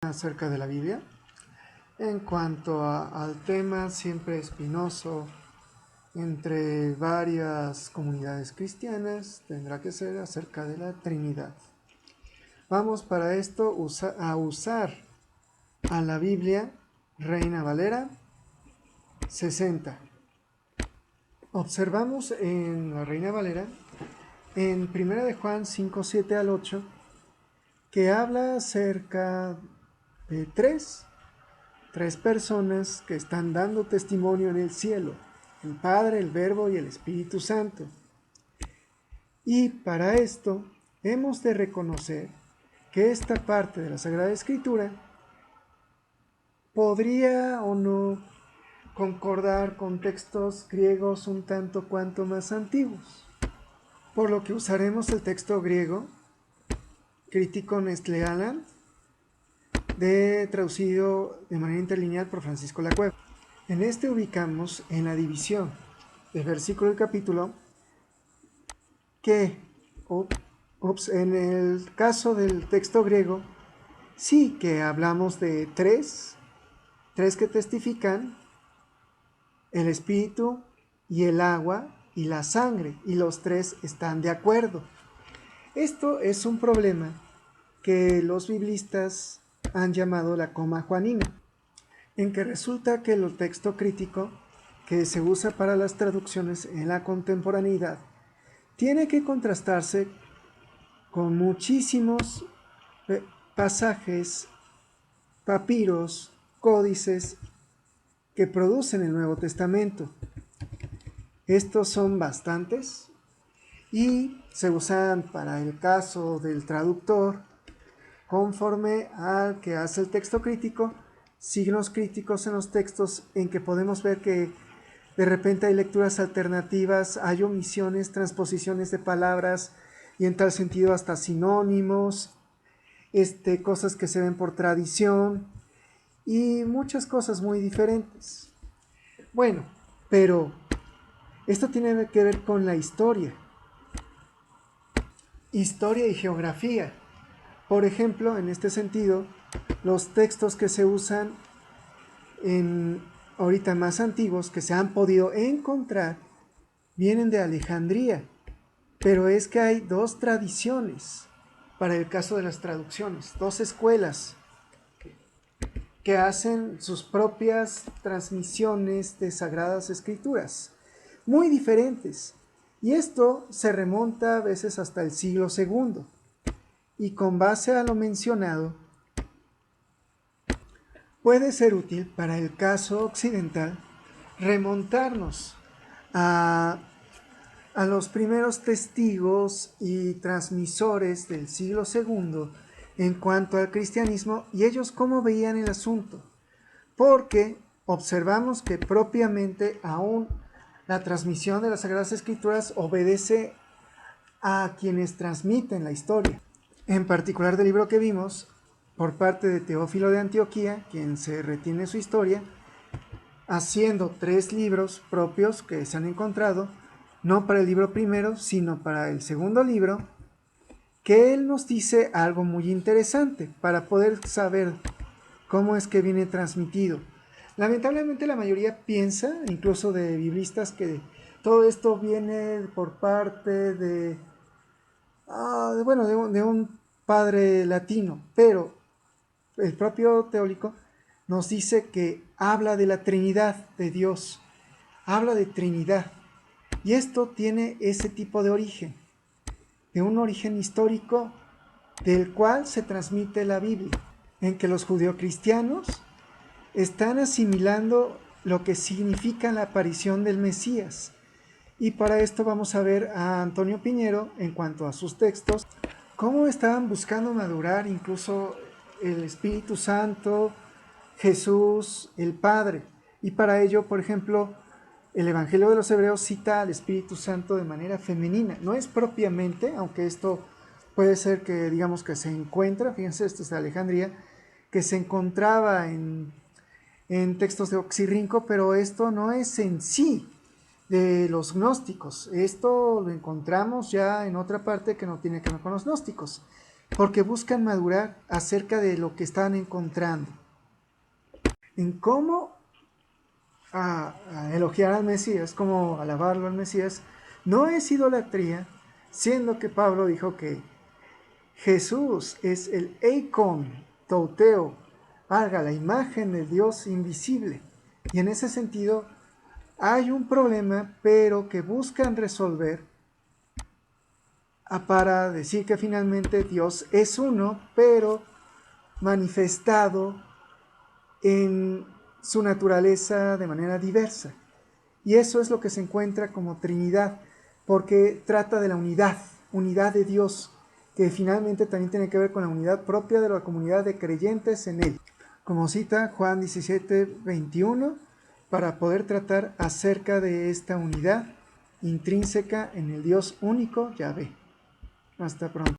Acerca de la Biblia. En cuanto al tema siempre espinoso entre varias comunidades cristianas, tendrá que ser acerca de la Trinidad. Vamos para esto a usar a la Biblia Reina Valera 60. Observamos en la Reina Valera, en 1 de Juan 5, 7 al 8, que habla acerca de tres personas que están dando testimonio en el cielo: el Padre, el Verbo y el Espíritu Santo. Y para esto hemos de reconocer que esta parte de la Sagrada Escritura podría o no concordar con textos griegos un tanto cuanto más antiguos, por lo que usaremos el texto griego Criticon Estlealan, traducido de manera interlineal por Francisco Lacueva. En este ubicamos en la división del versículo del capítulo que, en el caso del texto griego, sí que hablamos de tres que testifican: el espíritu y el agua y la sangre, y los tres están de acuerdo. Esto es un problema que los biblistas han llamado la coma juanina, en que resulta que el texto crítico que se usa para las traducciones en la contemporaneidad tiene que contrastarse con muchísimos pasajes, papiros, códices que producen el Nuevo Testamento. Estos son bastantes y se usan para el caso del traductor, conforme al que hace el texto crítico, signos críticos en los textos en que podemos ver que de repente hay lecturas alternativas, hay omisiones, transposiciones de palabras y en tal sentido hasta sinónimos, cosas que se ven por tradición y muchas cosas muy diferentes. Bueno, pero esto tiene que ver con la historia y geografía. Por ejemplo, en este sentido, los textos que se usan ahorita más antiguos, que se han podido encontrar, vienen de Alejandría, pero es que hay dos tradiciones para el caso de las traducciones, dos escuelas que hacen sus propias transmisiones de Sagradas Escrituras, muy diferentes, y esto se remonta a veces hasta el siglo II, y con base a lo mencionado, puede ser útil para el caso occidental remontarnos a los primeros testigos y transmisores del siglo II en cuanto al cristianismo y ellos cómo veían el asunto, porque observamos que propiamente aún la transmisión de las Sagradas Escrituras obedece a quienes transmiten la historia. En particular del libro que vimos, por parte de Teófilo de Antioquía, quien se retiene su historia, haciendo 3 libros propios que se han encontrado, no para el libro primero, sino para el segundo libro, que él nos dice algo muy interesante para poder saber cómo es que viene transmitido. Lamentablemente la mayoría piensa, incluso de biblistas, que todo esto viene por parte de un padre latino, pero el propio teólico nos dice que habla de la Trinidad de Dios, habla de Trinidad, y esto tiene ese tipo de origen, de un origen histórico del cual se transmite la Biblia, en que los judeocristianos están asimilando lo que significa la aparición del Mesías. Y para esto vamos a ver a Antonio Piñero, en cuanto a sus textos, cómo estaban buscando madurar incluso el Espíritu Santo, Jesús, el Padre. Y para ello, por ejemplo, el Evangelio de los Hebreos cita al Espíritu Santo de manera femenina. No es propiamente, aunque esto puede ser que digamos que se encuentra, fíjense, esto es de Alejandría, que se encontraba en textos de Oxirrinco, pero esto no es en sí de los gnósticos. Esto lo encontramos ya en otra parte que no tiene que ver con los gnósticos. porque buscan madurar acerca de lo que están encontrando. En cómo a elogiar al Mesías, como alabarlo al Mesías, no es idolatría, siendo que Pablo dijo que Jesús es el eikon, touteo, valga la imagen del Dios invisible. Y en ese sentido hay un problema, pero que buscan resolver para decir que finalmente Dios es uno, pero manifestado en su naturaleza de manera diversa. Y eso es lo que se encuentra como Trinidad, porque trata de la unidad de Dios, que finalmente también tiene que ver con la unidad propia de la comunidad de creyentes en Él. Como cita Juan 17:21, para poder tratar acerca de esta unidad intrínseca en el Dios único, Yahvé. Hasta pronto.